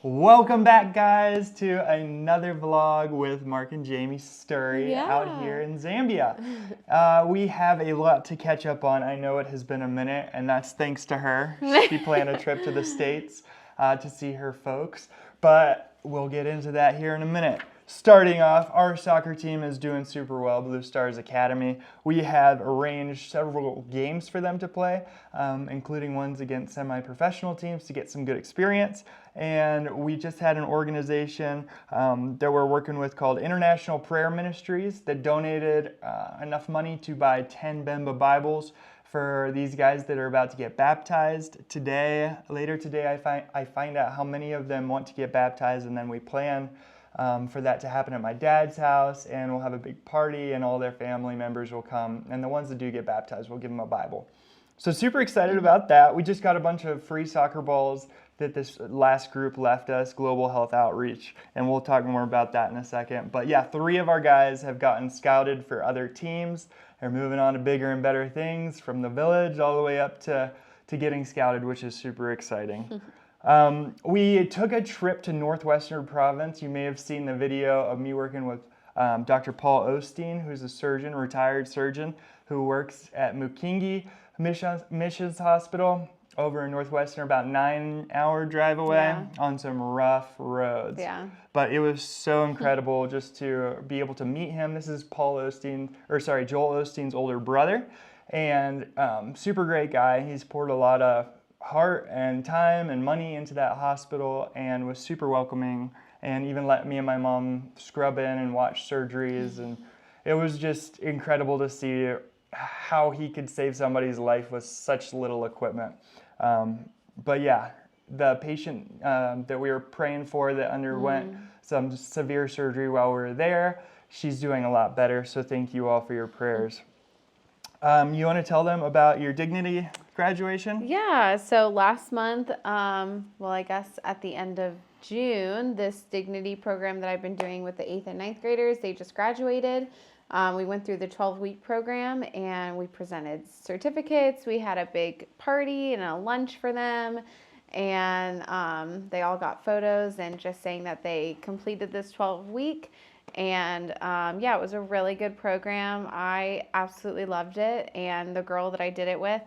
Welcome back, guys, to another vlog with Mark and Jamie Sturry out here in Zambia. We have a lot to catch up on. I know it has been a minute, and that's thanks to her. She planned a trip to the States to see her folks, but we'll get into that here in a minute. Starting off, our soccer team is doing super well, Blue Stars Academy. We have arranged several games for them to play, including ones against semi-professional teams to get some good experience. And we just had an organization that we're working with called International Prayer Ministries that donated enough money to buy 10 Bemba Bibles for these guys that are about to get baptized today. Later today, I find out how many of them want to get baptized, and then we plan for that to happen at my dad's house, and we'll have a big party and all their family members will come, and the ones that do get baptized, we'll give them a Bible. So super excited about that. We just got a bunch of free soccer balls that this last group left us, Global Health Outreach, and we'll talk more about that in a second. But yeah, 3 of our guys have gotten scouted for other teams. They're moving on to bigger and better things, from the village all the way up to getting scouted, which is super exciting. We took a trip to Northwestern Province. You may have seen the video of me working with Dr. Paul Osteen, who's a surgeon, retired surgeon, who works at Mukingi Missions Hospital over in Northwestern, about 9-hour drive away on some rough roads. Yeah. But it was so incredible just to be able to meet him. This is Joel Osteen's older brother, and super great guy. He's poured a lot of heart and time and money into that hospital and was super welcoming, and even let me and my mom scrub in and watch surgeries, and it was just incredible to see how he could save somebody's life with such little equipment. But yeah, the patient that we were praying for that underwent some severe surgery while we were there, she's doing a lot better, so thank you all for your prayers. You want to tell them about your Dignity graduation? Yeah, so last month, I guess at the end of June, this Dignity program that I've been doing with the 8th and 9th graders, they just graduated. We went through the 12-week program and we presented certificates. We had a big party and a lunch for them, and they all got photos and just saying that they completed this 12-week. And it was a really good program. I absolutely loved it, and the girl that I did it with,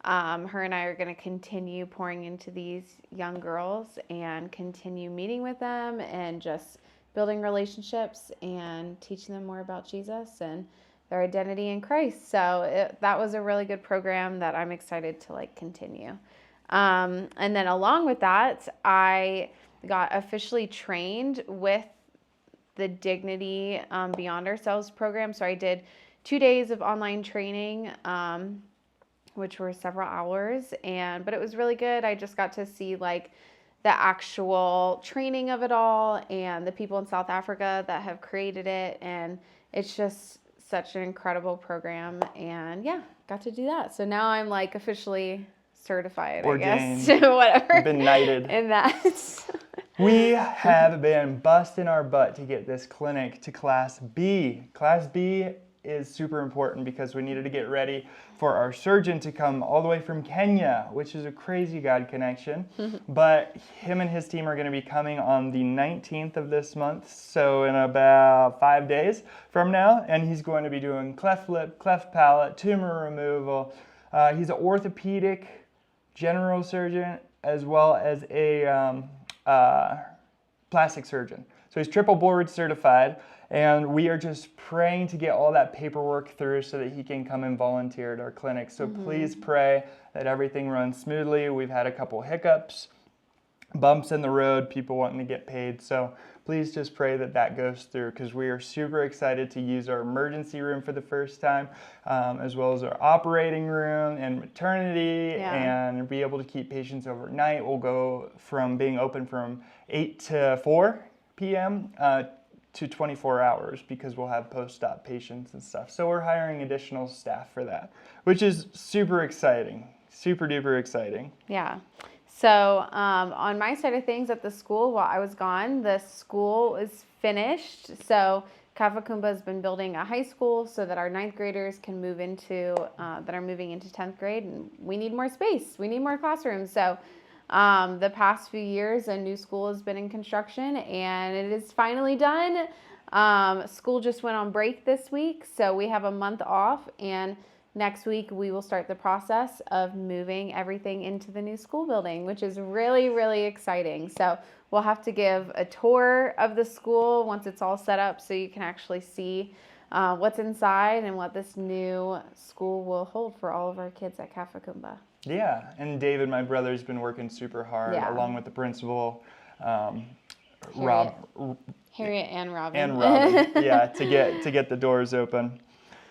her and I are going to continue pouring into these young girls and continue meeting with them and just building relationships and teaching them more about Jesus and their identity in Christ. So that was a really good program that I'm excited to continue. And then along with that, I got officially trained with the Dignity Beyond Ourselves program. So I did 2 days of online training, which were several hours, but it was really good. I just got to see the actual training of it all and the people in South Africa that have created it, and it's just such an incredible program, and got to do that. So now I'm officially certified, Ordained. I guess, whatever. You've been knighted. In that. We have been busting our butt to get this clinic to Class B. Class B is super important because we needed to get ready for our surgeon to come all the way from Kenya, which is a crazy God connection. But him and his team are going to be coming on the 19th of this month, so in about 5 days from now, and he's going to be doing cleft lip, cleft palate, tumor removal. He's an orthopedic general surgeon as well as a plastic surgeon. So he's triple board certified, and we are just praying to get all that paperwork through so that he can come and volunteer at our clinic. So please pray that everything runs smoothly. We've had a couple hiccups, bumps in the road, people wanting to get paid. So please just pray that that goes through, because we are super excited to use our emergency room for the first time, as well as our operating room and maternity, and be able to keep patients overnight. We'll go from being open from 8 to 4 p.m. To 24 hours, because we'll have post-op patients and stuff. So we're hiring additional staff for that, which is super exciting, super duper exciting. Yeah. So on my side of things at the school, while I was gone, the school is finished. So Kafakumba has been building a high school so that our 9th graders can move into, that are moving into 10th grade. And we need more space. We need more classrooms. So The past few years, a new school has been in construction, and it is finally done. School just went on break this week, so we have a month off, and next week we will start the process of moving everything into the new school building, which is really, really exciting. So we'll have to give a tour of the school once it's all set up so you can actually see what's inside and what this new school will hold for all of our kids at Kafakumba. Yeah, and David, my brother, has been working super hard along with the principal, Harriet and Robin. And Robin, yeah, to get the doors open.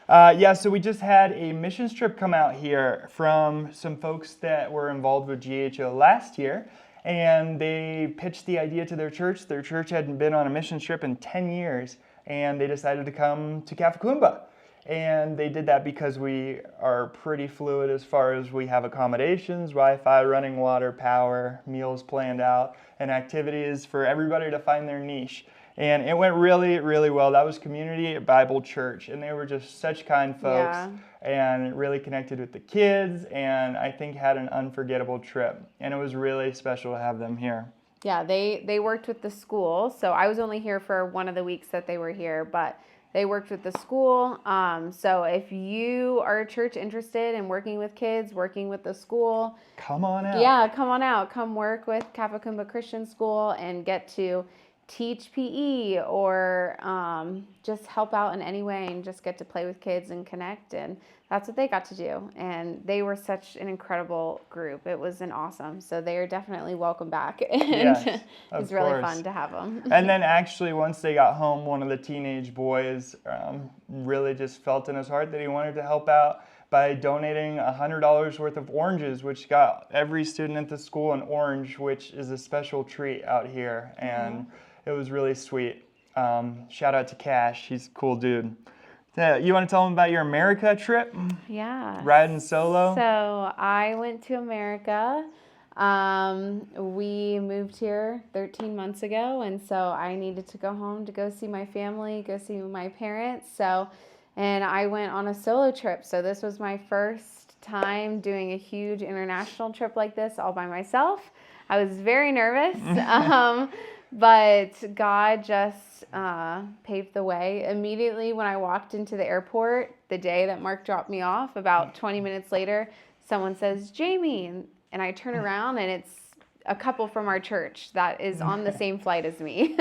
So we just had a missions trip come out here from some folks that were involved with GHO last year, and they pitched the idea to their church. Their church hadn't been on a missions trip in 10 years, and they decided to come to Kafakumba. And they did that because we are pretty fluid as far as we have accommodations, Wi-Fi, running water, power, meals planned out, and activities for everybody to find their niche. And it went really, really well. That was Community Bible Church, and they were just such kind folks, and really connected with the kids, and I think had an unforgettable trip. And it was really special to have them here. Yeah, they worked with the school, so I was only here for one of the weeks that they were here, but they worked with the school. So if you are a church interested in working with kids, working with the school, come on out. Yeah, come on out. Come work with Kafakumba Christian School and get to teach PE or just help out in any way and just get to play with kids and connect. And that's what they got to do. And they were such an incredible group. It was an awesome. So they are definitely welcome back. And yes, it was really fun to have them. And then actually once they got home, one of the teenage boys really just felt in his heart that he wanted to help out by donating $100 worth of oranges, which got every student at the school an orange, which is a special treat out here. And it was really sweet. Shout out to Cash. He's a cool dude. You want to tell them about your America trip? Yeah. Riding solo? So I went to America. We moved here 13 months ago, and so I needed to go home to go see my family, go see my parents. And I went on a solo trip. So this was my first time doing a huge international trip like this all by myself. I was very nervous. But God just paved the way. Immediately when I walked into the airport, the day that Mark dropped me off, about 20 minutes later, someone says, Jamie, and I turn around and it's a couple from our church that is on the same flight as me.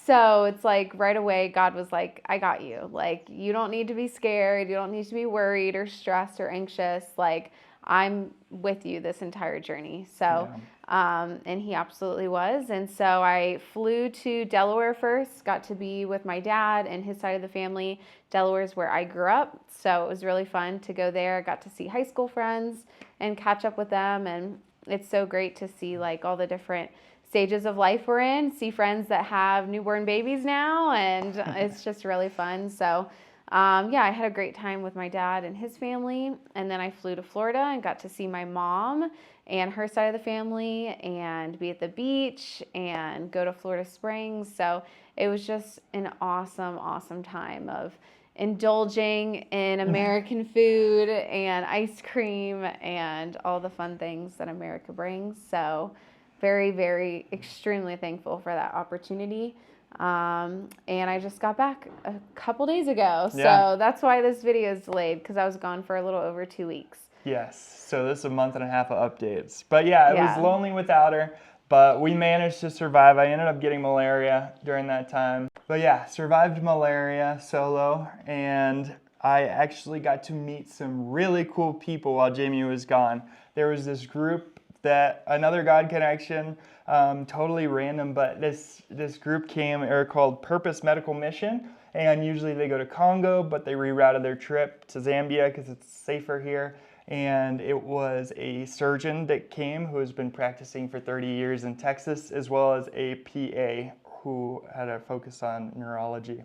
So it's like right away, God was like, I got you. Like, you don't need to be scared. You don't need to be worried or stressed or anxious. Like, I'm with you this entire journey. So, and he absolutely was. And so I flew to Delaware first, got to be with my dad and his side of the family. Delaware is where I grew up. So it was really fun to go there. Got to see high school friends and catch up with them. And it's so great to see like all the different stages of life we're in, see friends that have newborn babies now. And it's just really fun. So I had a great time with my dad and his family, and then I flew to Florida and got to see my mom and her side of the family and be at the beach and go to Florida Springs. So it was just an awesome, awesome time of indulging in American food and ice cream and all the fun things that America brings. So very, very extremely thankful for that opportunity. And I just got back a couple days ago. So that's why this video is delayed, because I was gone for a little over 2 weeks. Yes. So this is a month and a half of updates. But yeah, it was lonely without her, but we managed to survive. I ended up getting malaria during that time. But yeah, survived malaria solo, and I actually got to meet some really cool people while Jamie was gone. There was this group that, another God connection, totally random, but this group came. They're called Purpose Medical Mission, and usually they go to Congo, but they rerouted their trip to Zambia because it's safer here. And it was a surgeon that came who has been practicing for 30 years in Texas, as well as a PA who had a focus on neurology.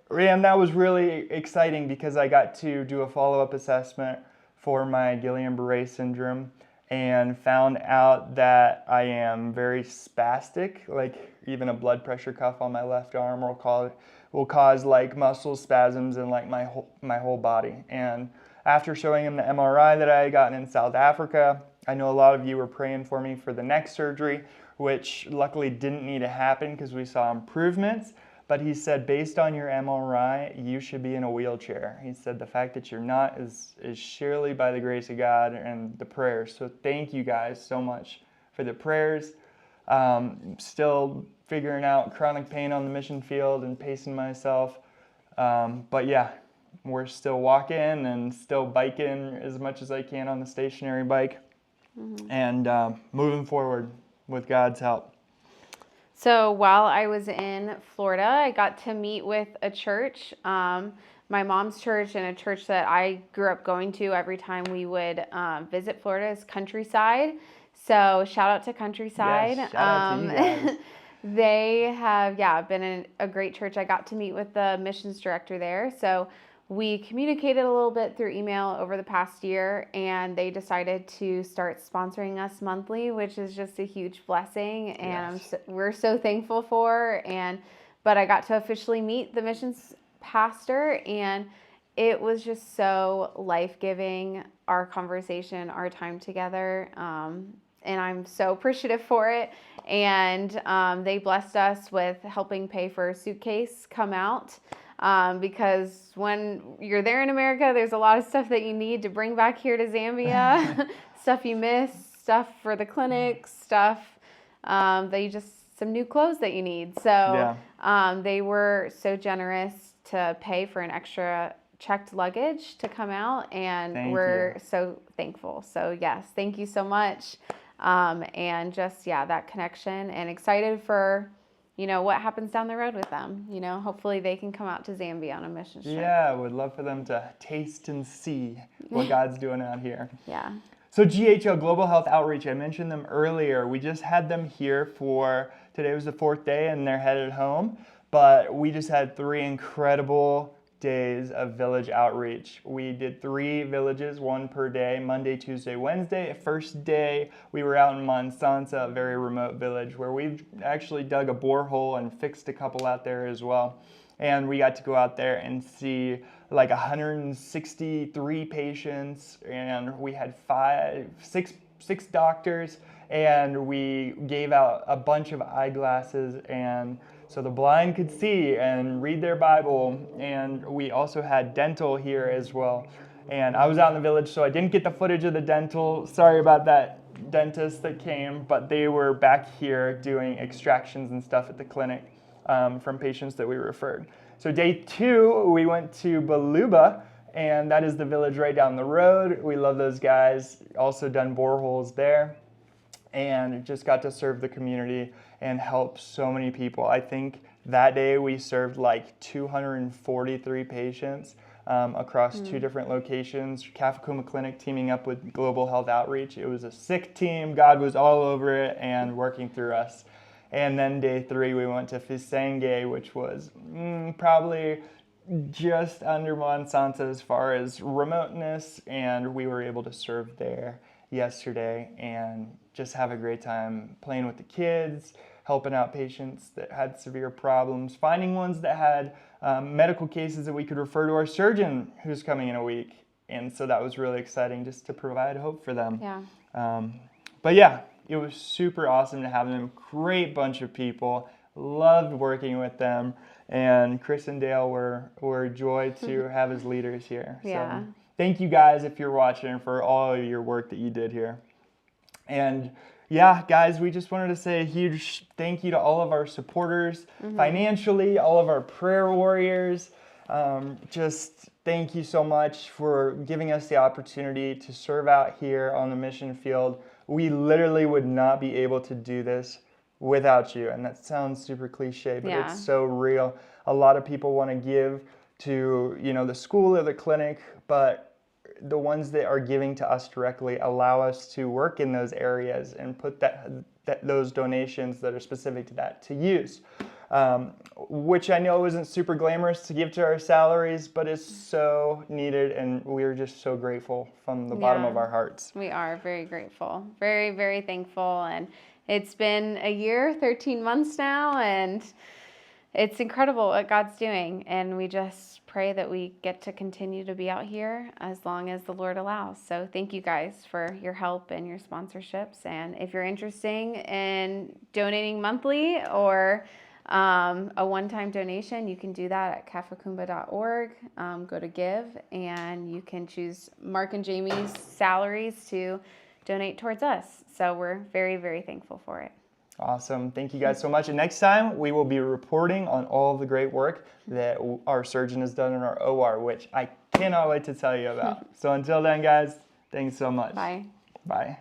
And that was really exciting because I got to do a follow-up assessment for my Guillain-Barré syndrome, and found out that I am very spastic, like even a blood pressure cuff on my left arm will cause like muscle spasms in like my whole body. And after showing him the MRI that I had gotten in South Africa, I know a lot of you were praying for me for the neck surgery, which luckily didn't need to happen because we saw improvements. But he said, based on your MRI, you should be in a wheelchair. He said the fact that you're not is surely by the grace of God and the prayers. So thank you guys so much for the prayers. Still figuring out chronic pain on the mission field and pacing myself. But yeah, we're still walking and still biking as much as I can on the stationary bike. And moving forward with God's help. So while I was in Florida, I got to meet with a church, my mom's church, and a church that I grew up going to every time we would visit Florida is Countryside. So shout out to Countryside. Yes, shout out to you guys. They have, been a great church. I got to meet with the missions director there. So we communicated a little bit through email over the past year, and they decided to start sponsoring us monthly, which is just a huge blessing, and Yes. we're so thankful for. But I got to officially meet the missions pastor, and it was just so life-giving, our conversation, our time together, and I'm so appreciative for it. And they blessed us with helping pay for a suitcase come out. Because when you're there in America, there's a lot of stuff that you need to bring back here to Zambia, stuff you miss, stuff for the clinics, stuff some new clothes that you need. So they were so generous to pay for an extra checked luggage to come out, and we're so thankful. So yes, thank you so much. And just, that connection, and excited for what happens down the road with them. Hopefully they can come out to Zambia on a mission trip. Yeah, would love for them to taste and see what God's doing out here. Yeah. So GHO, Global Health Outreach, I mentioned them earlier. We just had them here today was the 4th day and they're headed home. But we just had 3 incredible days of village outreach. We did 3 villages, 1 per day, Monday, Tuesday, Wednesday. First day, we were out in Monsansa, a very remote village, where we've actually dug a borehole and fixed a couple out there as well. And we got to go out there and see like 163 patients, and we had six doctors, and we gave out a bunch of eyeglasses, and so the blind could see and read their Bible. And we also had dental here as well. And I was out in the village, so I didn't get the footage of the dental. Sorry about that dentist that came, but they were back here doing extractions and stuff at the clinic from patients that we referred. So day 2, we went to Baluba, and that is the village right down the road. We love those guys. Also done boreholes there, and just got to serve the community and help so many people. I think that day we served like 243 patients across 2 different locations. Kafakumba Clinic teaming up with Global Health Outreach. It was a sick team. God was all over it and working through us. And then day 3 we went to Fisenge, which was probably just under Monsanto as far as remoteness, and we were able to serve there yesterday and just have a great time playing with the kids, helping out patients that had severe problems, finding ones that had medical cases that we could refer to our surgeon who's coming in a week. And so that was really exciting just to provide hope for them. Yeah. But yeah, it was super awesome to have them. Great bunch of people. Loved working with them. And Chris and Dale were a joy to have as leaders here. Yeah. So thank you guys if you're watching for all of your work that you did here. And yeah, guys, we just wanted to say a huge thank you to all of our supporters financially, all of our prayer warriors. Just thank you so much for giving us the opportunity to serve out here on the mission field. We literally would not be able to do this without you. And that sounds super cliche, but it's so real. A lot of people want to give to, the school or the clinic, but the ones that are giving to us directly allow us to work in those areas and put those donations that are specific to that to use, which I know isn't super glamorous to give to our salaries, but is so needed, and we're just so grateful from the bottom of our hearts. We are very grateful, very, very thankful, and it's been a year, 13 months now, and it's incredible what God's doing, and we just pray that we get to continue to be out here as long as the Lord allows. So thank you guys for your help and your sponsorships. And if you're interested in donating monthly or a one-time donation, you can do that at kafakumba.org. Go to give, and you can choose Mark and Jamie's salaries to donate towards us. So we're very, very thankful for it. Awesome. Thank you guys so much. And next time, we will be reporting on all of the great work that our surgeon has done in our OR, which I cannot wait to tell you about. So until then, guys, thanks so much. Bye. Bye.